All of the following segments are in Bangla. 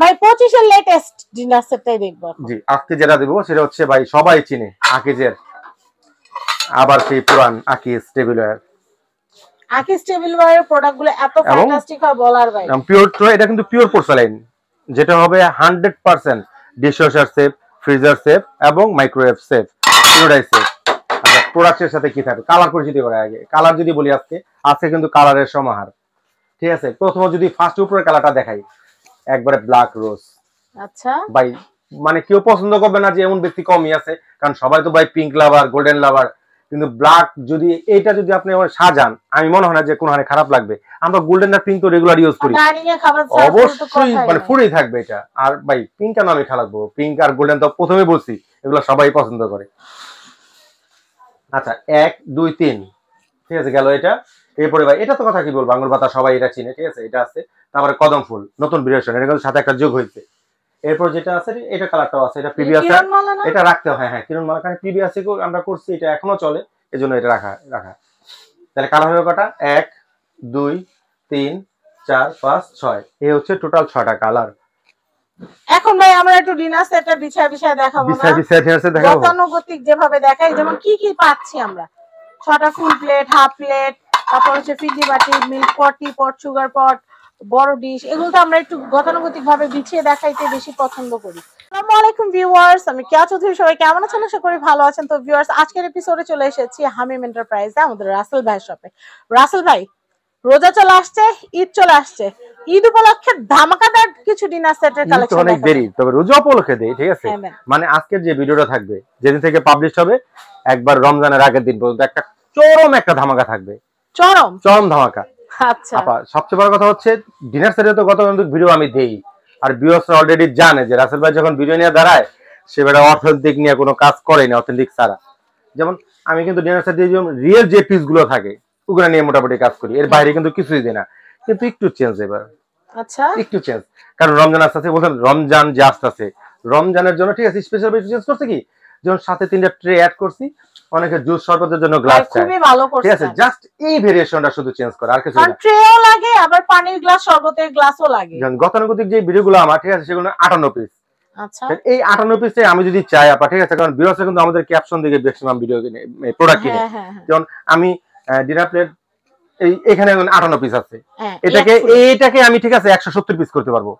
ভাই 25 এর লেটেস্ট ডিনার সেটটাই দেখব। জি, আজকে যেটা দেব সেটা হচ্ছে ভাই সবাই চিনে আকিজের, আবার সেই পুরান আকিজ টেবিলওয়্যার। আকিজ টেবিলওয়্যারের প্রোডাক্টগুলো এত ফ্যান্টাস্টিক হয় বলার বাইরে। পিওর ট্রে, এটা কিন্তু পিওর পোর্সেলাইন, যেটা হবে 100% ডিশওয়াশার সেফ, ফ্রিজার সেফ এবং মাইক্রোওয়েভ সেফ, পুরোটাই সেফ। আচ্ছা, প্রোডাক্টের সাথে কি থাকে কালার পরিচিতি করা আগে। কালার যদি বলি আজকে কিন্তু কালারের সমাহার। ঠিক আছে, প্রথমে যদি ফার্স্ট উপরের কালারটা দেখাই, একবারে ব্ল্যাক রোজ। আচ্ছা ভাই মানে কেউ পছন্দ করবে না যে এমন ব্যক্তি কমই আছে, কারণ সবাই তো ভাই পিঙ্ক লাভার, গোল্ডেন লাভার, কিন্তু ব্ল্যাক যদি এইটা যদি আপনি সাজান, আমি মনে হয় না যে কোনো হারে খারাপ লাগবে। আমরা গোল্ডেন আর পিঙ্ক তো রেগুলার ইউজ করি, অবশ্যই মানে ফুলই থাকবে এটা। আর ভাই পিঙ্ক কেন আমি খারাপ লাগবো, পিঙ্ক আর গোল্ডেন তো প্রথমে বলছি এগুলো সবাই পছন্দ করে। আচ্ছা 1 2 3, ঠিক আছে গেল এটা। এরপরে ভাই এটা তো কথা কি বলবো, আঙ্গুর পাতা সবাই এটা চিনে, ঠিক আছে এটা আছে। তারপরে কদম ফুল নতুন ভেরিয়েশন, এটা কিন্তু সাথে একটা যোগ হয়েছে। এরপর যেটা আছে এটা কালারটাও আছে, এটা প্রিভিয়াস, এটা রাখতে হয়। হ্যাঁ কিরণ মালা, কারণ প্রিভিয়াস আমরা করছি, এটা এখনো চলে, এজন্য এটা রাখা। তাহলে কালার হবে কটা, 1 2 3 4 5 6, এই হচ্ছে টোটাল 6টা কালার। এখন ভাই আমরা একটু ডিনার সেটটা বিছায় দেখাবো না, গতানুগতিক যেভাবে দেখাই, যেমন কি কি পাচ্ছি আমরা। 6টা ফুল প্লেট, হাফ প্লেট, তারপর হচ্ছে ফিজি বাটি, মিল্ক পট, টি পট, সুগার পট, বড় ডিশ, এগুলো তো আমরা একটু গতানুগতিক ভাবে বিছিয়ে দেখাইতে বেশি পছন্দ করি। আসসালামু আলাইকুম ভিউয়ার্স, আমি কেয়া চৌধুরী, সবাই কেমন আছেন? আশা করি ভালো আছেন। তো ভিউয়ার্স, আজকের এপিসোডে চলে এসেছি হামিম এন্টারপ্রাইজে, আমাদের রাসেল ভাই শপে। রাসেল ভাই, রোজা চলে আসছে, ঈদ চলে আসছে, ঈদ উপলক্ষে ধামাকাদার কিছু ডিনার সেটের কালেকশন অনেক দেরি, তবে রোজা উপলক্ষে দেই, ঠিক আছে। মানে আজকের যে ভিডিওটা থাকবে, যেদিন থেকে পাবলিশ হবে, একবার রমজানের আগের দিন পর্যন্ত একটা চরম একটা ধামাকা থাকবে, চরম ধামাকা। আচ্ছা আপা সবচেয়ে বড় কথা হচ্ছে ডিনার সেটে তো গত ভিডিও আমি দেই, আর ভিউয়ার্সরা অলরেডি জানে যে রাসেল ভাই যখন ভিডিও নিয়ে দাঁড়ায়, সে বেটা অথেন্টিক নিয়ে কোনো কাজ করে না, অথেন্টিক ছাড়া। যেমন আমি কিন্তু ডিনার সেটে রিয়েল যে পিসগুলো থাকে ওগুলো নিয়ে মোটামুটি কাজ করি, এর বাইরে কিন্তু কিছুই দিই না। কিন্তু একটু চেঞ্জ এবার, আচ্ছা একটু চেঞ্জ, কারণ রমজান আসতেছে, বলছেন রমজান যে আসতেছে, রমজানের জন্য ঠিক আছে স্পেশাল চেঞ্জ করছে কি, যেমন সাথে 3টা ট্রে অ্যাড করছি, অনেকে জুস শরবতের জন্য গ্লাস চায়, খুবই ভালো করছে, ঠিক আছে জাস্ট এই ভেরিয়েশনটা শুধু চেঞ্জ করা, আর কিছু না। ট্রেও লাগে, আবার পানির গ্লাস, শরবতের গ্লাসও লাগে। গতানুগতিক যে ভিডিওগুলো আমার, ঠিক আছে সেগুলো 58 পিস। আচ্ছা এই 58 পিসে আমি যদি চাই আপা, ঠিক আছে, কারণ ভিউয়ার্সরা কিন্তু আমাদের ক্যাপশন দিকে ম্যাক্সিমাম ভিডিও কিনে, প্রোডাক্ট কিনে। যেমন আমি ডিনার প্লেট এখানে 58 পিস আছে, এটাকে আমি ঠিক আছে 170 পিস করতে পারবো।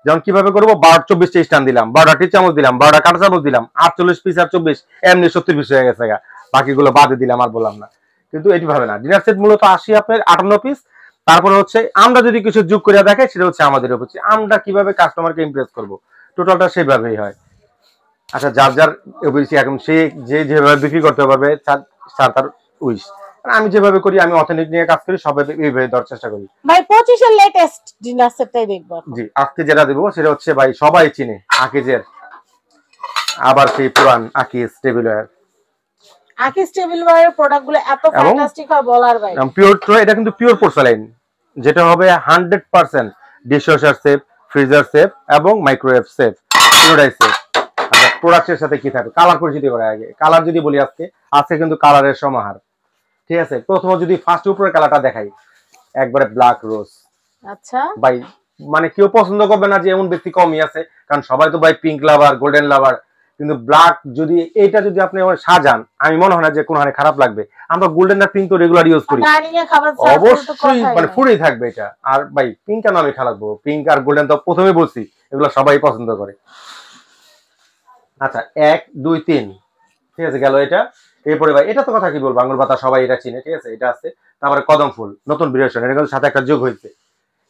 যেমন কিভাবে করবো, 24টা স্ট্যান্ড দিলাম, 12টা টি চামচ দিলাম, 12টা কাঁটা চামচ দিলাম, 48 পিস আর 24 এমনি 70 পিস হয়ে গেছে, বাকিগুলো বাদে দিলাম আর বললাম না। কিন্তু এটি ভাবে না, ডিনার সেট মূলত 80 আপনার 58 পিস। তারপরে হচ্ছে আমরা যদি কিছু যোগ করে দেখাই, সেটা হচ্ছে আমাদের উপর, আমরা কিভাবে কাস্টমারকে ইমপ্রেস করবো, টোটালটা সেইভাবেই হয়। আচ্ছা যার যার এখন সে যেভাবে বিক্রি করতে পারবে তার উইশ, আমি যেভাবে করি, আমি অথেন্টিক নিয়ে কাজ করি, সবাই এইভাবে দেওয়ার চেষ্টা করি। ভাই 25 এর লেটেস্ট ডিনার সেটটাই দেখব। জি, আজকে যেটা দেব সেটা হচ্ছে ভাই সবাই চিনে আকিজের, আবার সেই পুরান আকিজ টেবিলওয়্যার। আকিজ টেবিলওয়্যারের প্রোডাক্টগুলো এত ফ্যান্টাস্টিক হয় বলার বাইরে। পিওর ট্রে, এটা কিন্তু পিওর পোর্সেলাইন, যেটা হবে 100% ডিশওয়াশার সেফ, ফ্রিজার সেফ এবং মাইক্রোওয়েভ সেফ, পুরোটাই সেফ। আচ্ছা, প্রোডাক্টের সাথে কি থাকে কালার পরিচিতি করা আগে। কালার যদি বলি আজকে কিন্তু কালারের সমাহার। ঠিক আছে, প্রথমে যদি ফার্স্ট উপরের কালারটা দেখাই, একবারে ব্ল্যাক রোজ। আচ্ছা ভাই মানে কেউ পছন্দ করবে না যে এমন ব্যক্তি কমই আছে, কারণ সবাই তো ভাই পিঙ্ক লাভার, গোল্ডেন লাভার, কিন্তু ব্ল্যাক যদি এইটা যদি আপনি সাজান, আমি মনে হয় না যে কোনো হারে খারাপ লাগবে। আমরা গোল্ডেন আর পিঙ্ক তো রেগুলার ইউজ করি, অবশ্যই মানে ফুলই থাকবে এটা। আর ভাই পিঙ্ক কেন আমি খারাপ লাগবো, পিঙ্ক আর গোল্ডেন তো প্রথমে বলছি এগুলো সবাই পছন্দ করে। আচ্ছা 1 2 3, ঠিক আছে গেল এটা। এরপরে ভাই এটা তো কথা কি বলবো, আঙ্গুর পাতা সবাই এটা চিনে, ঠিক আছে এটা আছে। তারপরে কদম ফুল নতুন ভেরিয়েশন, এটা কিন্তু সাথে একটা যোগ হয়েছে।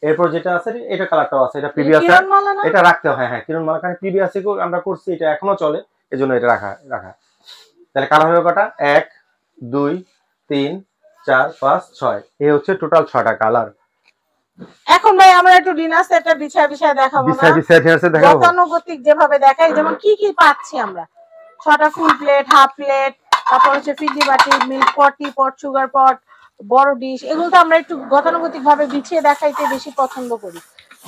এরপর যেটা আছে এটা কালারটাও আছে, এটা প্রিভিয়াস, এটা রাখতে হয়। হ্যাঁ কিরণ মালা, কারণ প্রিভিয়াস আমরা করছি, এটা এখনো চলে, এজন্য এটা রাখা। তাহলে কালার হবে কটা, 1 2 3 4 5 6, এই হচ্ছে টোটাল 6টা কালার। এখন ভাই আমরা একটু ডিনার সেটটা বিছায় দেখাবো না, গতানুগতিক যেভাবে দেখাই, যেমন কি কি পাচ্ছি আমরা। 6টা ফুল প্লেট, হাফ প্লেট, তারপর হচ্ছে ফিজি বাটি, মিল্ক পট, টি পট, সুগার পট, বড় ডিশ, এগুলো তো আমরা একটু গতানুগতিক ভাবে বিছিয়ে দেখাইতে বেশি পছন্দ করি।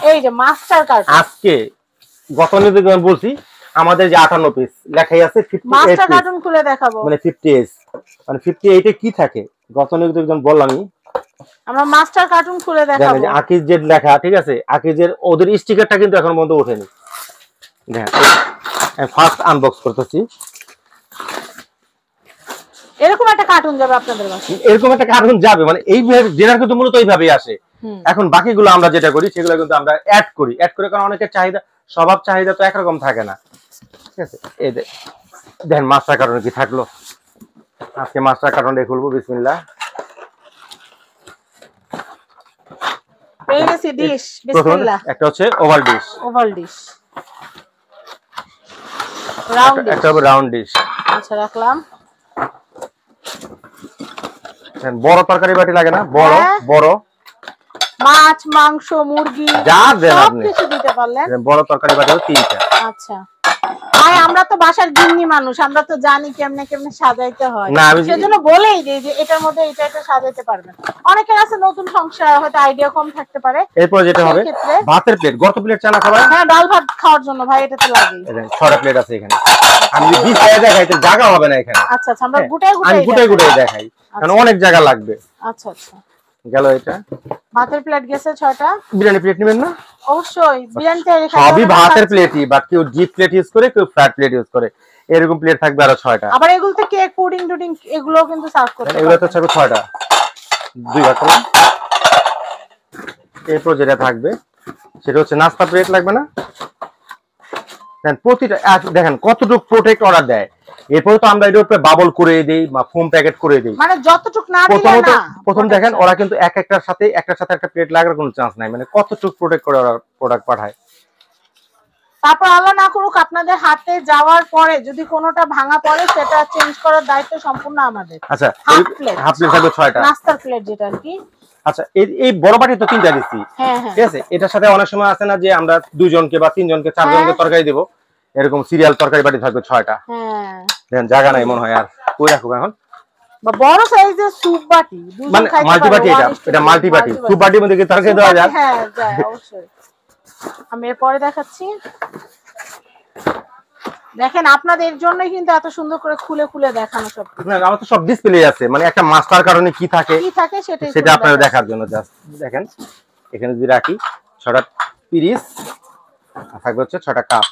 এই যে মাস্টার কার্টুন, আজকে গতানুগতিক আমি বলছি, আমাদের যে 58 পিস লেখাই আছে, 58 মাস্টার কার্টুন খুলে দেখাবো, মানে 58, মানে 58 এ কি থাকে গতানুগতিক যেমন বললামই, আমরা মাস্টার কার্টুন খুলে দেখাবো। দেখেন আকিজ জেড লেখা, ঠিক আছে? আকিজের ওদের স্টিকারটা কিন্তু এখন পর্যন্ত ওঠেনি। দেখেন আমি ফার্স্ট আনবক্স করতেছি। এরকম একটা কার্টুন যাবে আপনাদের কাছে, এরকম একটা কার্টুন যাবে, মানে এই জেনার কিন্তু মূলত এইভাবেই আসে। এখন বাকিগুলো আমরা যেটা করি সেগুলো কিন্তু আমরা অ্যাড করি, কারণ অনেকের চাহিদা, স্বভাব চাহিদা তো একরকম থাকে না, ঠিক আছে? এই দেখেন মাস্টার কার্টুন কি থাকলো। আজকে মাস্টার কার্টুনটা খুলবো, বিসমিল্লাহ। পেয়ে গেছি ডিশ, বিসমিল্লাহ। একটা হচ্ছে ওভাল ডিশ, রাউন্ড ডিশ, একটা হবে রাউন্ড ডিশ। আচ্ছা রাখলাম। বড় তরকারি বাটি লাগে না? বড় বড় মাছ, মাংস, মুরগি যা দেন আপনি সবকিছু দিতে পারলেন। বড় তরকারি বাটি 3টা। আচ্ছা ভাই, আমরা তো বাসার গিন্নি মানুষ, আমরা তো জানি কেমনে কেমনে সাজাইতে হয়, সেজন্য বলেই দেই যে এটার মধ্যে এটা এটা সাজাইতে পারবেন। অনেকের আছে নতুন সংসার, হয়তো আইডিয়া কম থাকতে পারে। এরপর যেটা হবে ভাতের প্লেট, গর্ত প্লেট চানা খাবার, হ্যাঁ ডাল ভাত খাওয়ার জন্য ভাই এটা তো লাগেই। এই 6টা প্লেট আছে এখানে। আমি যদি দেখাইতে জায়গা হবে না এখানে। আচ্ছা আচ্ছা, আমরা গুটাই গুটাই দেখাই, কারণ অনেক জায়গা লাগবে। আচ্ছা আচ্ছা, গেল এটা। ভাতের প্লেট গেছে 6টা। বিরিয়ানি প্লেট নেবেন না? অবশ্যই, বিরিয়ানি তৈরি সবই ভাতের প্লেটই, বাট কেউ জিপ প্লেট ইউজ করে, কেউ ফ্ল্যাট প্লেট ইউজ করে। এরকম প্লেট থাকবে আরো 6টা। আবার এগুলোতে কেক, পুডিং টুডিং এগুলো কিন্তু সার্ভ করতে পারবেন। এগুলো তো থাকবে 6টা, 2 ভাগ করলাম। এরপর যেটা থাকবে সেটা হচ্ছে নাস্তা প্লেট, লাগবে না? দেন প্রতিটা দেখেন কতটুকু প্রোটেক্ট অর্ডার দেয়। এরপর তো আমরা এর উপরে বাবল করে দেই বা ফোম প্যাকেট করে দেই, মানে যতটুকু না দিলে না। প্রথম দেখেন ওরা কিন্তু একটার সাথে একটা প্লেট লাগার কোনো চান্স নাই, মানে কতটুকু প্রোটেক্ট করে ওরা প্রোডাক্ট পাঠায়। তারপর আল্লাহ না করুক আপনাদের হাতে যাওয়ার পরে যদি কোনোটা ভাঙা পড়ে, সেটা চেঞ্জ করার দায়িত্ব সম্পূর্ণ আমাদের। আচ্ছা, হাফ প্লেট থাকবে 6টা নাস্তার প্লেট, যেটা আর কি। আচ্ছা, এই বড় বাটি তো 3টা দিচ্ছি, ঠিক আছে? এটার সাথে অনেক সময় আছে না যে আমরা 2 জনকে বা 3 জনকে 4 জনকে তরকারি দেব, এরকম সিরিয়াল তরকারি বাটি থাকবে 6টা। দেখেন জায়গা নাই মনে হয়, আর কই রাখবো এখন? বা বড় সাইজের স্যুপ বাটি, মানে মাল্টি বাটি, এটা মাল্টি বাটি। স্যুপ বাটির মধ্যে কি তরকারি দেওয়া যায়? হ্যাঁ যায়, অবশ্যই। আমি এরপরে দেখাচ্ছি। দেখেন আপনাদের জন্যই কিন্তু এত সুন্দর করে খুলে খুলে দেখানো সব। না, আমার তো সব ডিসপ্লে আছে, মানে একটা মাস্টার কারণে কি থাকে সেটা আপনারা দেখার জন্য জাস্ট দেখেন। এখানে যদি রাখি 6টা পিরিস, আর থাকবে হচ্ছে 6টা কাপ।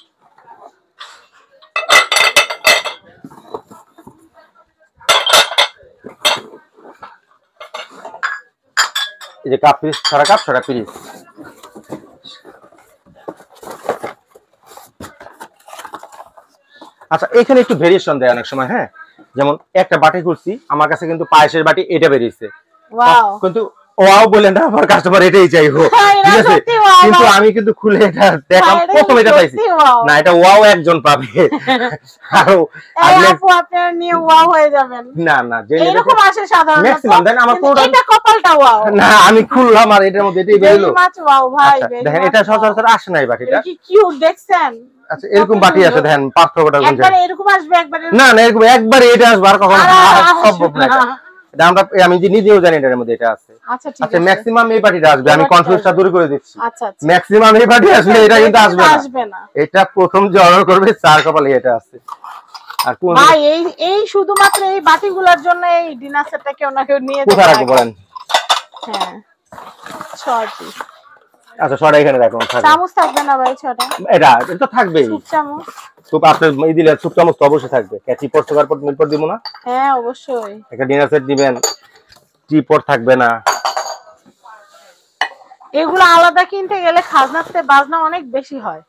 এই যে কাপ পিরিস, 6টা কাপ, 6টা পিরিস। আচ্ছা, এখানে একটু ভেরিয়েশন দেয় অনেক সময়, হ্যাঁ? যেমন একটা বাটি খুলছি, আমার কাছে কিন্তু পায়েসের বাটি এটা বেরিয়েছে, কিন্তু ওয়াও বলেন না, আমার কাস্টমার এটাই চাইবো, ঠিক আছে? কিন্তু আমি কিন্তু খুলে এটা দেখলাম, প্রথম এটা পাইছি না, এটা ওয়াও একজন পাবে। আর আপনারা নিয়ে ওয়াও হয়ে যাবেন। না না, যে এরকম আসে সাধারণত ম্যাক্সিমাম দেন আমার কোনটা, এটা কপালটা ওয়াও না, আমি খুললাম আর এটার মধ্যে এটাই বেরোলো। মাছ ওয়াও ভাই, দেখেন এটা সচরাচর আসে না এই বাটিটা। কি কিউট দেখছেন? আচ্ছা, এরকম বাটি আছে, দেখেন পার্থক্যটা কোন জায়গায়? একবারে এরকম আসবে, একবারে না না, এরকম একবারে এটা আসবে আর কখনো সম্ভব না। এটা আমি যে নিজেও জানি এটার মধ্যে এটা আছে। আচ্ছা ঠিক আছে, ম্যাক্সিমাম এই বাটিটা আসবে, আমি কনফিউজটা দূর করে দিচ্ছি। আচ্ছা আচ্ছা, ম্যাক্সিমাম এই বাটি আসবে, এটা কিন্তু আসবে না। এটা প্রথম যে অর্ডার করবে 4 কপালে এটা আছে। আর কোন ভাই এই শুধুমাত্র এই বাটিগুলোর জন্য এই ডিনার সেটটা কেউ না কেউ নিয়ে কোথায় রাখবো বলেন? হ্যাঁ 6টি। আচ্ছা, 6টা এখানে রাখুন। চামচ থাকবে না ভাই? 6টা এটা তো থাকবেই। সুপ চামচ, সুপ আপনার এই দিলে সুপ চামচ তো অবশ্যই থাকবে। টি পট সুগার পট মিল্ক পট দিব না? হ্যাঁ অবশ্যই। একটা ডিনার সেট দিবেন, টি পট থাকবে না। এগুলো আলাদা কিনতে গেলে খাজনাতে বাজনা অনেক বেশি হয়,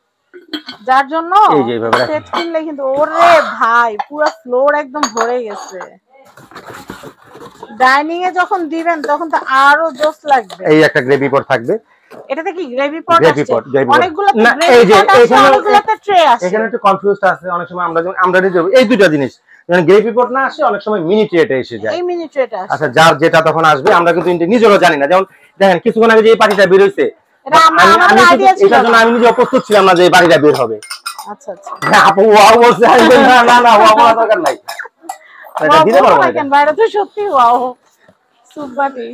যার জন্য এই যে এইভাবে সেট কিনলে কিন্তু ওরে ভাই পুরো ফ্লোর একদম ভরে গেছে। ডাইনিং এ যখন দিবেন তখন তো আরো জোস লাগবে। এই একটা গ্রেভি পট থাকবে। এটাতে কি গ্রেভি পট আছে? অনেকগুলো না, এই যে অনেকগুলোতে ট্রে আছে। এখানে একটু কনফিউজড আছে অনেক সময়। আমরা নিজে এই দুটো জিনিস, মানে গ্রেভি পট না আসে, অনেক সময় মিনি ট্রেটা এসে যায়। এই মিনি ট্রেটা আসে। আচ্ছা, যার যেটা তখন আসবে, আমরা কিন্তু নিজেরও জানি না। যেমন দেখেন কিছুক্ষণ আগে যে এই পার্টিটা বের হইছে, আমি নিজে প্রস্তুত ছিলাম না যে এই বাড়িটা বের হবে। আচ্ছা আচ্ছা, আপু ওয়াও বলছে, না না না, ওয়াও বলার দরকার নাই, এটা দিতে পারবো না। কেন বাইরে তো সত্যি ওয়াও সুপ বাটি।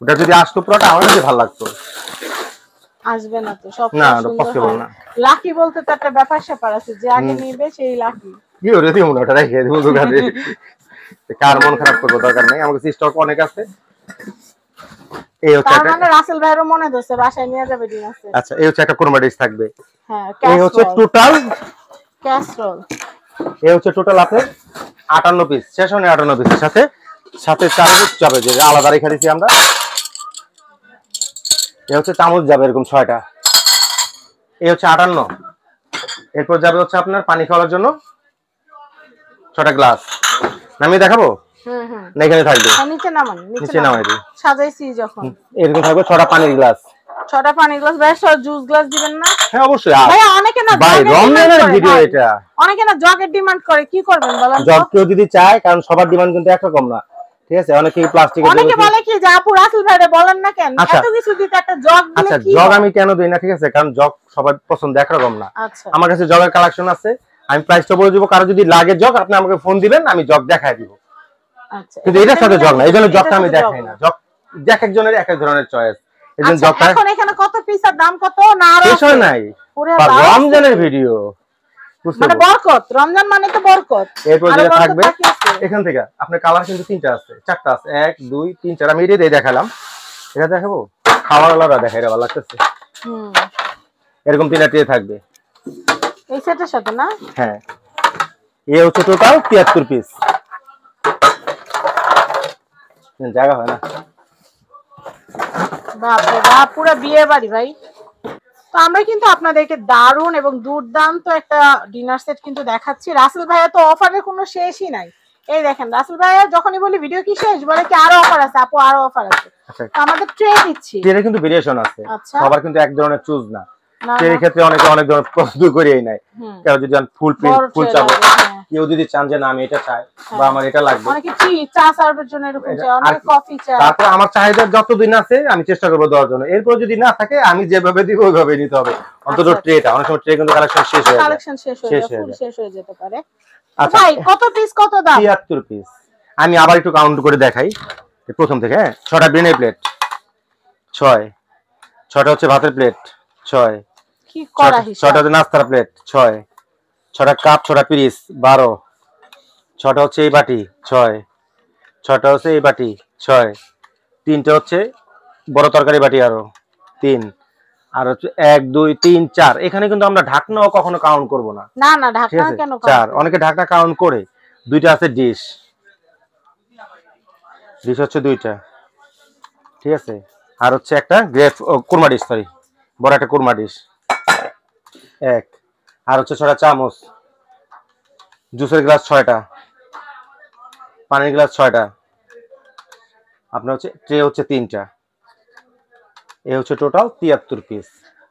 ওটা যদি আসতো পুরোটা আমার কাছে ভালো লাগতো। আসবে না তো, সব না, পসিবল না। লাকি বলতে তো একটা ব্যাপার স্যাপার আছে, যে আগে নিবে সেই লাকি। কি ওরে দিমু না, ওটা রেখে দিমু দোকানে। কার মন খারাপ করবো, দরকার নেই। আমার কাছে স্টক অনেক আছে। এই হচ্ছে তার মানে রাসেল ভাইয়েরও মনে ধরছে বাসায় নিয়ে যাবে ডিনার সেট। আচ্ছা এই হচ্ছে একটা কোরমা ডিশ থাকবে। হ্যাঁ এই হচ্ছে টোটাল ক্যাসরোল। এই হচ্ছে টোটাল আপনার 58 পিস, শেষ হয় 58 পিসের সাথে সাথে চামচ যাবে, যে আলাদা রেখে দিয়েছি আমরা। এই হচ্ছে চামচ যাবে এরকম 6টা। এই হচ্ছে 58। এরপর যাবে হচ্ছে আপনার পানি খাওয়ার জন্য 6টা গ্লাস। নামিয়ে দেখাবো? না এখানে থাকবে, নিচে নামান, নিচে নামাই দিই। সাজাইছি যখন এরকম থাকবে 6টা পানির গ্লাস। 6টা পানির গ্লাস ভাই, সব জুস গ্লাস দিবেন না? হ্যাঁ অবশ্যই। ভাই অনেকে না ভাই রমজানের ভিডিও এটা, অনেকে না জগের ডিমান্ড করে, কি করবেন বলেন তো? জগ কেউ যদি চায়, কারণ সবার ডিমান্ড কিন্তু একরকম না, ঠিক আছে? অনেকে প্লাস্টিকের, অনেকে বলে কি যে আপু রাসেল ভাইরে বলেন না কেন এত কিছু দিতে, একটা জগ দিলে আচ্ছা কি? জগ আমি কেন দেই না, ঠিক আছে? কারণ জগ সবার পছন্দ একরকম না। আচ্ছা আমার কাছে জগের কালেকশন আছে, আমি প্রাইসটা বলে দিব। কারো যদি লাগে জগ, আপনি আমাকে ফোন দিবেন, আমি জগ দেখাই দিব। আচ্ছা কিন্তু এটার সাথে জগ না, এইজন্য জগটা আমি দেখাই না। জগ এক একজনের এক এক ধরনের চয়েস, এইজন্য জগটা। এখন এখানে কত পিস আর দাম কত না? আর শেষ হয় নাই, রমজানের ভিডিও, মানে বরকত, রমজান মানে তো বরকত। এরপর যেটা থাকবে এখান থেকে আপনার কালার কিন্তু 3টা আছে, 4টা আছে, 1 2 3 4। আমি এটাই দেখালাম, এটা দেখাবো খাওয়ার আলাদা দেখাই, এটা ভালো লাগতেছে। এরকম 3টা ট্রে থাকবে এই সেটের সাথে না? হ্যাঁ। এই হচ্ছে টোটাল 73 পিস। জায়গা হয় না, বাপ রে বাপ, পুরো বিয়ে বাড়ি ভাই। তো আমরা কিন্তু আপনাদেরকে দারুণ এবং দুর্দান্ত একটা ডিনার সেট কিন্তু দেখাচ্ছি। রাসেল ভাইয়া তো অফারের কোনো শেষই নাই। এই দেখেন রাসেল ভাইয়া যখনই বলি ভিডিও কি শেষ, বলে কি আরো অফার আছে আপু, আরো অফার আছে। আমাদের ট্রে দিচ্ছি, ট্রে কিন্তু ভেরিয়েশন আছে, সবার কিন্তু এক ধরনের চুজ না। ট্রের ক্ষেত্রে অনেকে অনেক ধরনের পছন্দ করেই নাই। কেউ যদি ফুল প্রিন্ট ফুল চাবো, কেউ যদি চান যে না আমি এটা চাই বা আমার এটা লাগবে, অনেকে টি চা সার্ভের জন্য এরকম চায়, অনেকে কফি চায়। তারপর আমার চাহিদা যতদিন আছে আমি চেষ্টা করব দেওয়ার জন্য। এরপর যদি না থাকে আমি যেভাবে দিব ওইভাবে নিতে হবে। অন্তত ট্রেটা, অনেক সময় ট্রে কিন্তু কালেকশন শেষ হয়ে যায়, কালেকশন শেষ হয়ে যেতে পারে। আচ্ছা ভাই কত পিস, কত দাম? 73 পিস। আমি আবার একটু কাউন্ট করে দেখাই প্রথম থেকে। হ্যাঁ 6টা বিরিয়ানি প্লেট 6, 6টা হচ্ছে ভাতের প্লেট 6, কি করা হিসাব, 6টা হচ্ছে নাস্তার প্লেট 6, 6টা কাপ 6টা পিরিস 12, 6টা হচ্ছে এই বাটি 6, 6টা হচ্ছে এই বাটি 6, 3টা হচ্ছে বড় তরকারি বাটি আরো 3, আর হচ্ছে 1 2 3 4। এখানে কিন্তু আমরা ঢাকনাও কখনো কাউন্ট করব না। না না ঢাকনা কেন? 4, অনেকে ঢাকনা কাউন্ট করে। 2টা আছে ডিশ, ডিশ হচ্ছে 2টা, ঠিক আছে? আর হচ্ছে একটা গ্রেট কুরমা ডিশ, সরি বড় একটা কুরমা ডিশ 1, আর হচ্ছে 6টা চামচ, জুসের গ্লাস 6টা, পানির গ্লাস 6টা, আপনার হচ্ছে ট্রে হচ্ছে 3টা। এই হচ্ছে টোটাল 73 পিস।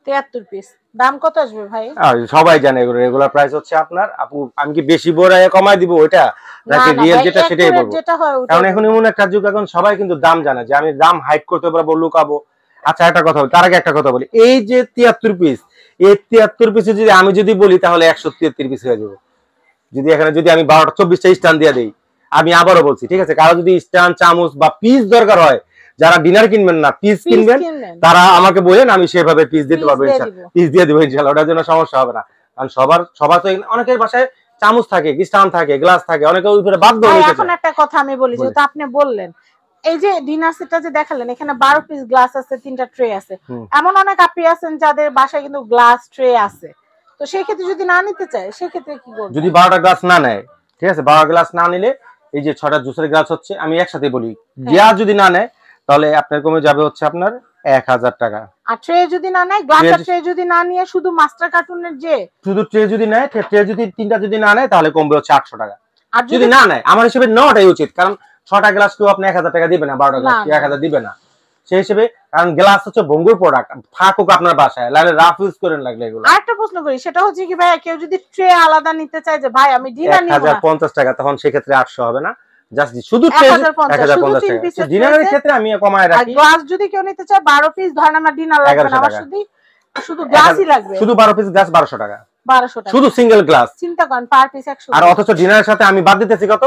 73 পিস। দাম কত আসবে ভাই? আর সবাই জানে এগুলো রেগুলার প্রাইস হচ্ছে আপনার। আপু আমি কি বেশি বড়ায় কমাই দিব ওইটা, নাকি রিয়েল যেটা সেটাই বলবো? কারণ এখন এমন একটা যুগ, এখন সবাই কিন্তু দাম জানে, যে আমি দাম হাইড করতে পারবো, লুকাবো। আচ্ছা একটা কথা বলি, তার আগে একটা কথা বলি, এই যে 73 পিস, এই 73 পিসে যদি আমি যদি বলি তাহলে 173 পিস হয়ে যাবে। যদি এখানে যদি আমি 12টা 24টা স্ট্যান্ড দিয়ে দেই, আমি আবারও বলছি, ঠিক আছে? কারো যদি স্ট্যান্ড চামচ বা পিস দরকার হয়, যারা ডিনার কিনবেন না পিস কিনবেন, তারা আমাকে বলেন, আমি সেভাবে পিস দিতে পারবো ইনশাআল্লাহ, পিস দিয়ে দেবো ইনশাআল্লাহ, ওটার জন্য সমস্যা হবে না। কারণ সবার তো অনেকের বাসায় চামচ থাকে, স্ট্যান্ড থাকে, গ্লাস থাকে, অনেকে ওই উপরে বাধ্য হয়ে যায়। এখন একটা কথা আমি বলি, যেটা আপনি বললেন, এই যে ডিনার সেটটা যে দেখালেন, এখানে 12 পিস গ্লাস আছে, 3টা ট্রে আছে। এমন অনেক আপি আছেন যাদের বাসায় কিন্তু গ্লাস ট্রে আছে, তো সেই ক্ষেত্রে যদি না নিতে চায় সেই ক্ষেত্রে কি করবে? যদি 12টা গ্লাস না নেয়, ঠিক আছে, 12 গ্লাস না নিলে এই যে 6টা জুসের গ্লাস হচ্ছে, আমি একসাথে বলি, যা যদি না নেয় তাহলে আপনার কমে যাবে হচ্ছে আপনার 1000 টাকা। আর ট্রে যদি না নেয়, গ্লাস ট্রে যদি না নিয়ে শুধু মাস্টার কার্টুনের যে শুধু ট্রে যদি নেয়, ট্রে যদি 3টা যদি না নেয় তাহলে কমবে হচ্ছে 800 টাকা। আর যদি না নেয়, আমার হিসেবে নেওয়াটাই উচিত, কারণ 6টা গ্লাস কেউ আপনি 1000 টাকা দিবে না, 12টা গ্লাস 1000 দিবে না সেই হিসেবে। কারণ গ্লাস হচ্ছে ভঙ্গুর প্রোডাক্ট, থাকুক আপনার বাসায়, লাইলে রাফ ইউজ করেন লাগলে এগুলো। আরেকটা প্রশ্ন করি, সেটা হচ্ছে কি ভাই, কেউ যদি ট্রে আলাদা নিতে চায়, যে ভাই আমি ডিনার নিব 1050 টাকা, তখন সেই ক্ষেত্রে 800 হবে না, জাস্ট শুধু 1050 টাকা। ডিনারের ক্ষেত্রে আমি কমায় রাখি। গ্লাস যদি কেউ নিতে চায় 12 পিস, ধরেন আমার ডিনার লাগবে না, আমার শুধু গ্লাসই লাগবে, শুধু 12 পিস গ্লাস 1200 টাকা, 1200 টাকা শুধু সিঙ্গেল গ্লাস। চিন্তা করেন, পার পিস 100। আর অথচ ডিনারের সাথে আমি বাদ দিতেছি কত,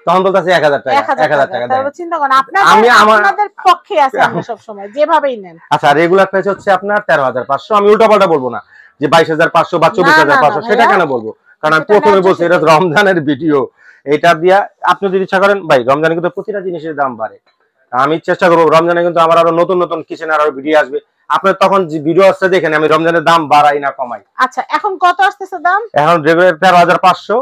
তখন বলতেছি 1000 টাকা, 1000 টাকা। তাহলে চিন্তা করেন, আপনাদের পক্ষে আছে আমরা সব সময় যেভাবেই নেন। আচ্ছা রেগুলার প্রাইস হচ্ছে আপনার 13500। আমি উল্টাপাল্টা বলবো না যে 22500 বা 24500, সেটা কেন বলবো? কারণ আমি প্রথমে বলছি এটা রমজানের ভিডিও, এটা দিয়া আপনি যদি ইচ্ছা করেন ভাই, রমজানে কিন্তু প্রতিটা জিনিসের দাম বাড়ে, আমি চেষ্টা করবো রমজানে কিন্তু আমার আরো নতুন নতুন কিচেনের আরো ভিডিও আসবে, আপনার তখন যে ভিডিও আসছে দেখেন আমি রমজানের দাম বাড়াই না কমাই। আচ্ছা এখন কত আসতেছে দাম? এখন রেগুলার 13,500,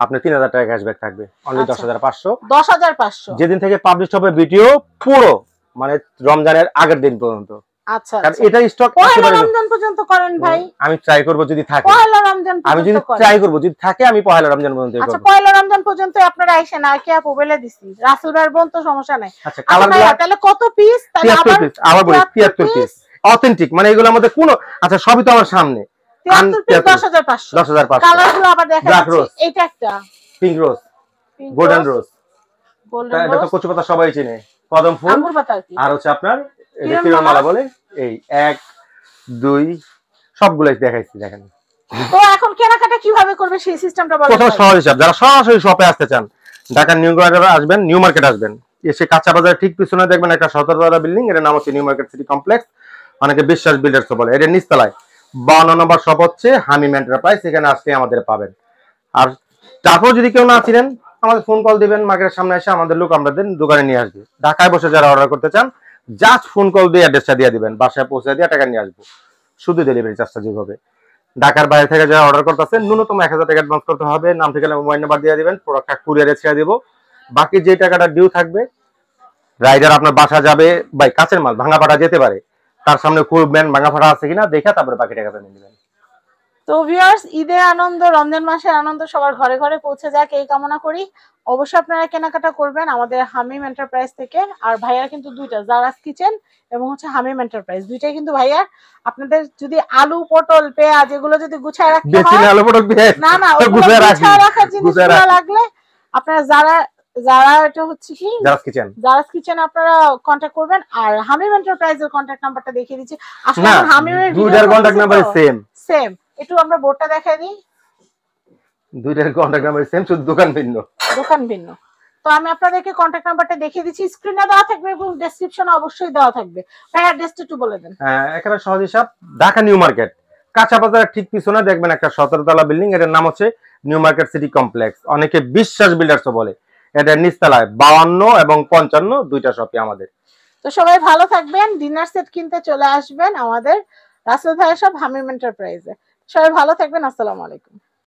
আপনি 3,000 টাকা ক্যাশব্যাক থাকবে, অনলি 10,500। 10,500 যেদিন থেকে পাবলিশ হবে ভিডিও পুরো মানে রমজানের আগের দিন পর্যন্ত। আচ্ছা কারণ এটা স্টক পয়লা রমজান পর্যন্ত করেন ভাই। আমি ট্রাই করব যদি থাকে পয়লা রমজান পর্যন্ত আমি যদি ট্রাই করব যদি থাকে আমি পয়লা রমজান পর্যন্ত করব। আচ্ছা পয়লা রমজান পর্যন্ত আপনারা আইসেন, আর কি আপু বলে দিছি রাসূল ভাইয়ের বোন তো সমস্যা নাই। আচ্ছা কালারগুলো তাহলে কত পিস? তাহলে 73 পিস, আবার বলি 73 পিস অথেন্টিক, মানে এগুলোর মধ্যে কোন আচ্ছা সবই তো আমার সামনে 73 পিস 10,500। 10,500 কালারগুলো আবার দেখাচ্ছি, এটা একটা পিঙ্ক রোজ, গোল্ডেন রোজ, এটা তো কচু পাতা সবাই চেনে, কদম ফুল, আঙ্গুর পাতা আর হচ্ছে আপনার এটা কিরণ মালা বলে। এই 1 2 সবগুলাই দেখাইছি দেখেন। তো এখন কেনাকাটা কিভাবে করবে সেই সিস্টেমটা বলেন। প্রথম সহজ হিসাব, যারা সরাসরি শপে আসতে চান ঢাকার নিউ মার্কেটে আসবেন, নিউ মার্কেট আসবেন, এসে কাঁচা বাজার ঠিক পিছনে দেখবেন একটা 17তলা বিল্ডিং, এর নাম হচ্ছে নিউ মার্কেট সিটি কমপ্লেক্স, অনেকে বিশ্বাস বিল্ডার্স বলে। এর নিচতলায় 52 নম্বর শপ হচ্ছে হামিম এন্টারপ্রাইজ, এখানে আসলে আমাদের পাবেন। আর তারপর যদি কেউ না চিনেন আমাদের ফোন কল দিবেন, মার্কেটের সামনে এসে আমাদের লোক আমাদের দোকানে নিয়ে আসবে। ঢাকায় বসে যারা অর্ডার করতে চান জাস্ট ফোন কল দিয়ে অ্যাড্রেসটা দিয়ে দিবেন, বাসায় পৌঁছে দিয়ে টাকা নিয়ে আসবো, শুধু ডেলিভারি চার্জটা যোগ হবে। ঢাকার বাইরে থেকে যারা অর্ডার করতেছেন ন্যূনতম 1,000 টাকা অ্যাডভান্স করতে হবে, নাম ঠিকানা মোবাইল নাম্বার দিয়ে দিবেন, প্রোডাক্টটা কুরিয়ারে ছেড়ে দিব, বাকি যে টাকাটা ডিউ থাকবে রাইডার আপনার বাসা যাবে, বাই কাছের মাল ভাঙাপাড়া যেতে পারে, তার সামনে খুলবেন ভাঙাপাড়া আছে কিনা দেখে তারপরে বাকি টাকাটা নিয়ে নেবেন। তো ভিউয়ার্স ঈদের আনন্দ, রমজান মাসের আনন্দ সবার ঘরে ঘরে পৌঁছে যাক এই কামনা করি। অবশ্যই আপনারা কেনাকাটা করবেন আমাদের হামিম এন্টারপ্রাইজ থেকে। আর ভাইয়ার কিন্তু দুইটা, জারাস কিচেন এবং হচ্ছে হামিম এন্টারপ্রাইজ, দুইটাই কিন্তু ভাইয়ার। আপনাদের যদি আলু পটল পেঁয়াজ এগুলো যদি গুছায় রাখতে হয়, আলু পটল পেঁয়াজ না না গুছায় রাখার জিনিসগুলো লাগলে আপনারা যারা এটা হচ্ছে কি জারাস কিচেন আপনারা কন্টাক্ট করবেন। আর হামিম এন্টারপ্রাইজের কন্টাক্ট নাম্বারটা দেখিয়ে দিচ্ছি। আসলে হামিমের দুইটার কন্টাক্ট নাম্বার সেম একটু আমরা বোর্ডটা দেখাই দিই, দুইটার কন্টাক্ট নাম্বার সেম, শুধু দোকান ভিন্ন। তো আমি আপনাদেরকে কন্টাক্ট নাম্বারটা দেখিয়ে দিচ্ছি, স্ক্রিনে দেওয়া থাকবে এবং ডেসক্রিপশনে অবশ্যই দেওয়া থাকবে। ভাই অ্যাড্রেসটা একটু বলে দেন। হ্যাঁ একেবারে সহজ হিসাব, ঢাকা নিউ মার্কেট কাঁচা বাজারের ঠিক পিছনে দেখবেন একটা 17তলা বিল্ডিং, এর নাম হচ্ছে নিউ মার্কেট সিটি কমপ্লেক্স, অনেকে বিশ্বাস বিল্ডার্স বলে। এটা নিচতলায় 52 এবং 55 দুইটা শপই আমাদের। তো সবাই ভালো থাকবেন, ডিনার সেট কিনতে চলে আসবেন আমাদের রাসেল ভাইয়ের সব হামিম এন্টারপ্রাইজে। সবাই ভালো থাকবেন, আসসালামু আলাইকুম।